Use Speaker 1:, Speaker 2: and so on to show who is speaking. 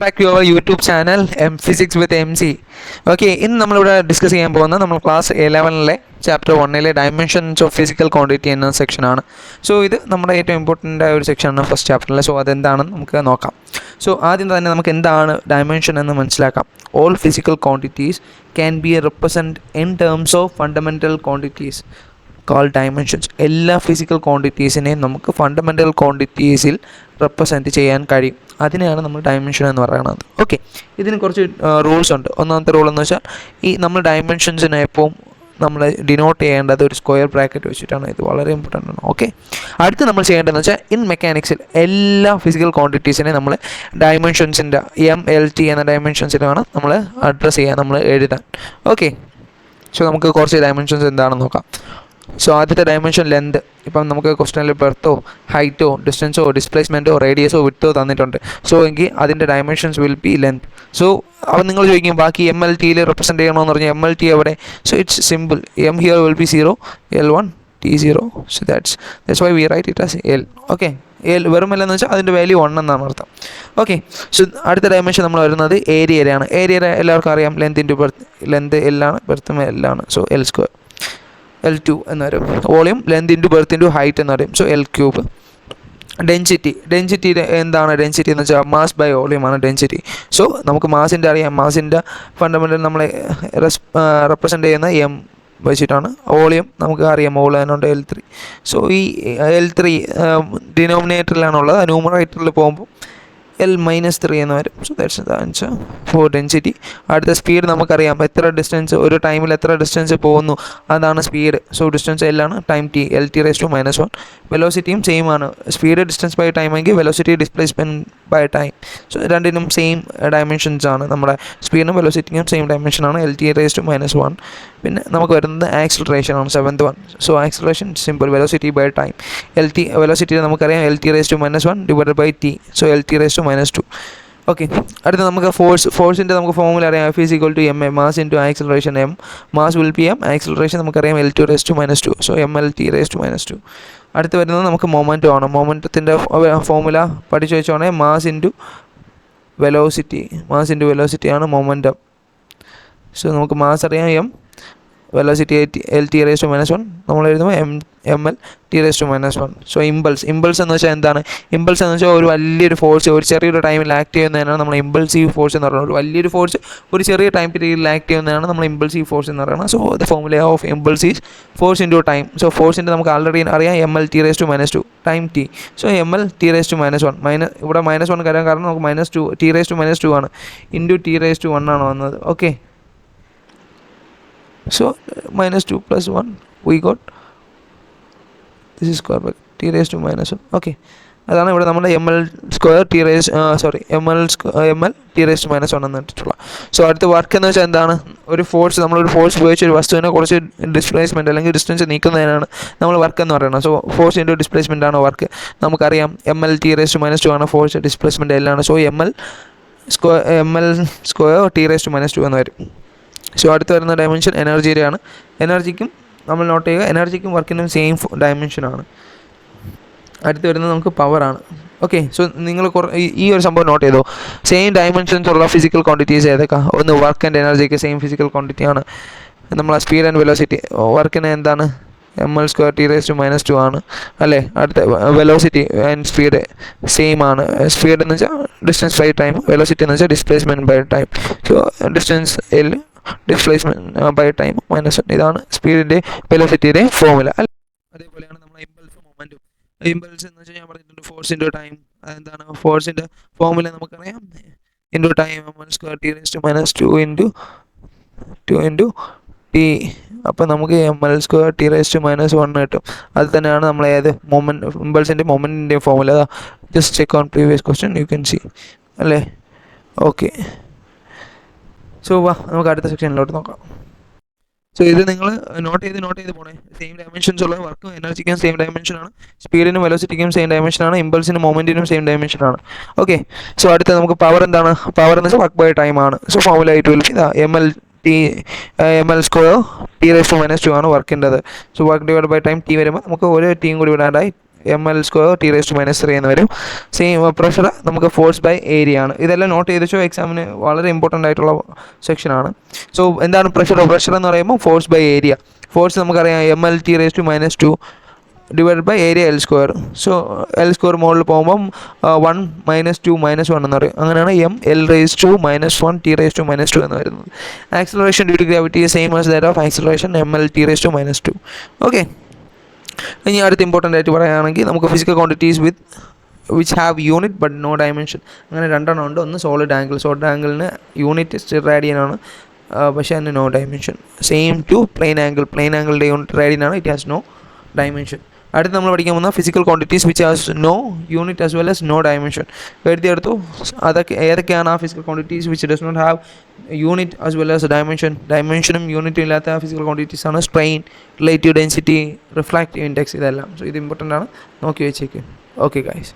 Speaker 1: Back to our YouTube channel physics with MC. Okay, ഇന്ന് നമ്മളിവിടെ discuss ചെയ്യാൻ പോകുന്നത് നമ്മൾ ക്ലാസ് 11ലെ ചാപ്റ്റർ 1ലെ ഡയമെൻഷൻസ് ഓഫ് ഫിസിക്കൽ ക്വാണ്ടിറ്റി എന്ന സെക്ഷനാണ്. സോ ഇത് നമ്മുടെ ഏറ്റവും ഇമ്പോർട്ടൻ്റ് ആയ ഒരു സെക്ഷനാണ് ഫസ്റ്റ് ചാപ്റ്ററിൽ. സോ അതെന്താണെന്ന് നമുക്ക് നോക്കാം. സോ ആദ്യം തന്നെ നമുക്ക് എന്താണ് ഡയമെൻഷൻ എന്ന് മനസ്സിലാക്കാം. All physical quantities can be represent in terms of fundamental quantities call dimensions. എല്ലാ ഫിസിക്കൽ ക്വാണ്ടിറ്റീസിനെയും നമുക്ക് ഫണ്ടമെൻ്റൽ ക്വാണ്ടിറ്റീസിൽ റെപ്രസെൻറ്റ് ചെയ്യാൻ കഴിയും. അതിനെയാണ് നമ്മൾ ഡയമെൻഷൻ എന്ന് പറയുന്നത്. ഓക്കെ, ഇതിന് കുറച്ച് റൂൾസ് ഉണ്ട്. ഒന്നാമത്തെ റൂൾ എന്ന് വെച്ചാൽ നമ്മൾ ഡയമെൻഷൻസിനെ എപ്പോഴും നമ്മൾ ഡിനോട്ട് ചെയ്യേണ്ടത് ഒരു സ്ക്വയർ ബ്രാക്കറ്റ് വെച്ചിട്ടാണ്. ഇത് വളരെ ഇമ്പോർട്ടൻ്റ് ആണ്. ഓക്കെ, അടുത്ത് നമ്മൾ ചെയ്യേണ്ടതെന്ന് വെച്ചാൽ ഇൻ മെക്കാനിക്സിൽ എല്ലാ ഫിസിക്കൽ ക്വാണ്ടിറ്റീസിനെ നമ്മൾ ഡയമെൻഷൻസിൻ്റെ MLT എന്ന ഡയമെൻഷൻസിലാണ് നമ്മൾ അഡ്രസ്സ് ചെയ്യാൻ, നമ്മൾ എഴുതാൻ. ഓക്കെ, സോ നമുക്ക് കുറച്ച് ഡയമെൻഷൻസ് എന്താണെന്ന് നോക്കാം. സോ ആദ്യത്തെ ഡയമെൻഷൻ ലെന്ത്. ഇപ്പം നമുക്ക് ക്വസ്റ്റനിൽ ബെർത്തോ ഹൈറ്റോ ഡിസ്റ്റൻസോ ഡിസ്പ്ലേസ്മെൻറ്റോ റേഡിയസോ വിട്ടോ തന്നിട്ടുണ്ട്. സോ എങ്കിൽ അതിൻ്റെ dimensions will be length. So അപ്പം നിങ്ങൾ ചോദിക്കും ബാക്കി MLTയിൽ റെപ്രസെൻറ്റ് ചെയ്യണമെന്ന് പറഞ്ഞാൽ MLT എവിടെ? So it's simple. M here will be 0, L1 T0. So that's why we write it as L. Okay, L വെറും L എന്ന് വെച്ചാൽ അതിൻ്റെ വാല്യൂ 1 എന്നാണ് അർത്ഥം. ഓക്കെ, സോ അടുത്ത ഡയമെൻഷൻ നമ്മൾ വരുന്നത് ഏരിയയിലാണ്. ഏരിയ എല്ലാവർക്കും അറിയാം, length into breadth. Length L ആണ്, ബെർത്തും L ആണ്. So L2. L2 എന്ന് വരും. Volume length into breadth into height എന്ന് പറയും. So L3. ഡെൻസിറ്റി എന്താണ്? ഡെൻസിറ്റി എന്ന് വെച്ചാൽ മാസ് ബൈ വോളിയമാണ് ഡെൻസിറ്റി. സോ നമുക്ക് മാസിൻ്റെ അറിയാം. മാസിൻ്റെ ഫണ്ടമെൻ്റൽ നമ്മളെ റെപ്രസെൻ്റ് ചെയ്യുന്ന M വെച്ചിട്ടാണ്. വോളിയം നമുക്ക് അറിയാം, വോളിയനുണ്ട് L3. സോ ഈ L3 ഡിനോമിനേറ്ററിലാണുള്ളത്. ന്യൂമറേറ്ററിൽ പോകുമ്പോൾ L-3 എന്ന് വരും. So that's the answer for density. അടുത്ത സ്പീഡ് നമുക്കറിയാം. എത്ര ഡിസ്റ്റൻസ് ഒരു ടൈമിൽ എത്ര ഡിസ്റ്റൻസ് പോകുന്നു, അതാണ് സ്പീഡ്. സോ ഡിസ്റ്റൻസ് L ആണ്, ടൈം T, LT⁻⁻1. വെലോസിറ്റിയും സെയിം ആണ്. സ്പീഡ് ഡിസ്റ്റൻസ് ബൈ ടൈം എങ്കിൽ velocity displacement by time. So രണ്ടിനും സെയിം ഡയമെൻഷൻസ് ആണ്. നമ്മുടെ സ്പീഡിനും വെലോസിറ്റിക്കും സെയിം ഡയമെൻഷനാണ്, LT⁻⁻1. പിന്നെ നമുക്ക് വരുന്നത് ആക്സിലറേഷൻ ആണ്, 7th one. So acceleration simple, velocity by time. Velocity നമുക്കറിയാം LT⁻⁻1 divided by T. So LT⁻². Okay, അടുത്ത നമുക്ക് ഫോഴ്സിൻ്റെ നമുക്ക് ഫോർമുല അറിയാം. F=ma, mass into acceleration M. Mass will be M, acceleration നമുക്കറിയാം L2⁻². So MLT⁻². അടുത്ത് വരുന്നത് നമുക്ക് മൊമെൻറ്റം ആണ്. മൊമെൻറ്റത്തിൻ്റെ ഫോർമുല പഠിച്ചു വെച്ചോണേ. മാസ് ഇൻറ്റു വെലോസിറ്റി ആണ് മൊമെൻറ്റം. സോ നമുക്ക് മാസ് അറിയാം M, വെലോസിറ്റി LT⁻⁻1. നമ്മൾ എഴുതുമ്പോൾ MLT⁻⁻1. സോ ഇമ്പൾസ് എന്ന് വെച്ചാൽ എന്താണ്? ഇമ്പൾസ് എന്ന് വെച്ചാൽ ഒരു വലിയൊരു ഫോഴ്സ് ഒരു ചെറിയൊരു ടൈമിൽ ആക്ട് ചെയ്യുന്നതിനാണ് നമ്മൾ ഇമ്പൾസീവ് ഫോഴ്സ് എന്ന് പറയുന്നത്. ഒരു വലിയൊരു ഫോഴ്സ് ഒരു ചെറിയ ടൈം പീരീഡിൽ ആക്ട് ചെയ്യുന്നതാണ് നമ്മൾ ഇമ്പൾസീവ് ഫോഴ്സ് എന്ന് പറയുന്നത്. So the formula of impulse is force into time. So ഫോഴ്സിൻ്റെ നമുക്ക് ആൾറെഡി അറിയാം MLT⁻², time T. So ML_T⁻1 ഇവിടെ -1 കാരണം നമുക്ക് T⁻² ആണ്, ഇൻറ്റു T⁻1 ആണ് വന്നത്. Okay, so -2 + 1 we got this is square bracket T⁻⁻1. Okay, അതാണ് ഇവിടെ നമ്മുടെ ML⁻⁻1 എന്ന് ഇട്ടിട്ടുള്ള. സോ അടുത്ത വർക്ക് എന്ന് വെച്ചാൽ എന്താണ്? ഒരു ഫോഴ്സ്, നമ്മളൊരു ഫോഴ്സ് ഉപയോഗിച്ച് ഒരു വസ്തുവിനെ കുറച്ച് ഡിസ്പ്ലേസ്മെൻറ്റ് അല്ലെങ്കിൽ ഡിസ്റ്റൻസ് നീക്കുന്നതിനാണ് നമ്മൾ വർക്ക് എന്ന് പറയുന്നത്. സോ ഫോഴ്സ് ഇൻറ്റു ഡിസ്പ്ലേസ്മെൻ്റ് ആണ് വർക്ക്. നമുക്കറിയാം MLT⁻² ആണ് ഫോഴ്സ്, ഡിസ്പ്ലേസ്മെൻറ്റ് L ആണ്. സോ ML²T⁻² എന്ന് വരും. സോ അടുത്ത് വരുന്ന ഡയമെൻഷൻ എനർജിയുടെയാണ്. എനർജിക്കും നമ്മൾ നോട്ട് ചെയ്യുക, എനർജിക്കും വർക്കിനും സെയിം ഡയമെൻഷനാണ്. അടുത്ത് വരുന്നത് നമുക്ക് പവറാണ്. ഓക്കെ, സോ നിങ്ങൾ ഈ ഒരു സംഭവം നോട്ട് ചെയ്തോ. സെയിം ഡയമെൻഷൻസ് ഉള്ള ഫിസിക്കൽ ക്വാണ്ടിറ്റീസ് ഏതൊക്കെ? ഒന്ന് വർക്ക് ആൻഡ് എനർജിക്ക് സെയിം ഫിസിക്കൽ ക്വാണ്ടിറ്റിയാണ്. നമ്മളെ സ്പീഡ് ആൻഡ് വെലോസിറ്റി, വർക്കിന് എന്താണ്? ML²T⁻² ആണ് അല്ലേ. അടുത്ത വെലോസിറ്റി ആൻഡ് സ്പീഡ് സെയിം ആണ്. സ്പീഡ് എന്ന് വെച്ചാൽ ഡിസ്റ്റൻസ് ബൈ ടൈം, വെലോസിറ്റി എന്ന് വെച്ചാൽ displacement by time. So distance L, displacement by time -1. ഇതാണ് സ്പീഡിൻ്റെ വെലോസിറ്റിയുടെ ഫോർമുല. അതേപോലെയാണ് നമ്മൾ ഇമ്പൾസ് മൊമെൻറ്റും. ഇമ്പൾസ് എന്ന് വെച്ചാൽ ഞാൻ പറഞ്ഞിട്ടുണ്ട് ഫോഴ്സ് ഇൻറ്റു ടൈം. അതെന്താണ്? ഫോഴ്സിൻ്റെ ഫോർമുല നമുക്കറിയാം, into time ML²T⁻² into T. അപ്പോൾ നമുക്ക് ML²T⁻⁻1 കിട്ടും. അത് തന്നെയാണ് നമ്മൾ ഇമ്പൾസിൻ്റെ മൊമെൻറ്റിൻ്റെ formula. Just check on previous question, you can see അല്ലേ. ഓക്കെ, സോ നമുക്ക് അടുത്ത സെക്ഷനിലോട്ട് നോക്കാം. സോ ഇത് നിങ്ങൾ നോട്ട് ചെയ്ത് പോണേ. സെയിം ഡയമെൻഷൻസ് ഉള്ള വർക്കും എനർജിക്കും സെയിം ഡയമെൻഷനാണ്, സ്പീഡിനും വെലോസിറ്റിക്കും സെയിം ഡയമെൻഷനാണ്, ഇമ്പൾസിനും മൊമെൻറ്റിനും സെയിം ഡയമെൻഷനാണ്. ഓക്കെ, സോ അടുത്ത നമുക്ക് പവർ എന്താണ്? പവർ എന്ന് വെച്ചാൽ വർക്ക് ബൈ ടൈം ആണ്. സോ ഫോർമുല ആയിട്ട് വിൽ ബി ML²T⁻² ആണ് വർക്കിൻ്റെത്. So work divide by time T വരുമ്പോൾ നമുക്ക് ഒരു ടീം കൂടി വിടാണ്ടായി ml² T⁻³ എന്ന് വരും. സെയിം പ്രഷർ നമുക്ക് ഫോഴ്സ് ബൈ ഏരിയ ആണ്. ഇതെല്ലാം നോട്ട് ചെയ്ത് വെച്ചോ, എക്സാമിന് വളരെ ഇമ്പോർട്ടൻ്റ് ആയിട്ടുള്ള സെക്ഷനാണ്. സോ എന്താണ് പ്രഷർ? പ്രഷർ എന്ന് പറയുമ്പോൾ ഫോഴ്സ് ബൈ ഏരിയ. ഫോഴ്സ് നമുക്കറിയാം ml T⁻² divide by area L². So L² മുകളിൽ പോകുമ്പം 1 - 2 - 1 എന്ന് പറയും. അങ്ങനെയാണ് ml⁻⁻1 T⁻² എന്ന് വരുന്നത്. Acceleration due to gravity same as that of acceleration ml⁻T⁻². Okay, ഇനി അടുത്ത് ഇമ്പോർട്ടൻ്റ് ആയിട്ട് പറയുകയാണെങ്കിൽ നമുക്ക് physical quantities which have unit but no dimension. അങ്ങനെ രണ്ടെണ്ണം ഉണ്ട്. ഒന്ന് സോളിഡ് ആംഗിളിന് യൂണിറ്റ് റേഡിയനാണ്, പക്ഷേ അതിന് no dimension. Same to plain ആംഗിളിൻ്റെ യൂണിറ്റ് റേഡിയനാണ്, ഇറ്റ് ഹാസ് നോ ഡയമെൻഷൻ. അടുത്ത് നമ്മൾ പഠിക്കാൻ പോകുന്ന physical quantities which has no unit as well as no dimension. എഴുതിയെടുത്തു. ഏതൊക്കെയാണ് ആ physical quantities which does not have unit as well as ഡയമെൻഷനും യൂണിറ്റും ഇല്ലാത്ത ഫിസിക്കൽ ക്വാണ്ടിറ്റീസ് ആണ് strain, relative density, refractive index, ഇതെല്ലാം. സോ ഇത് ഇമ്പോർട്ടൻ്റ് ആണ്, നോക്കി വെച്ചേക്ക്. Okay guys.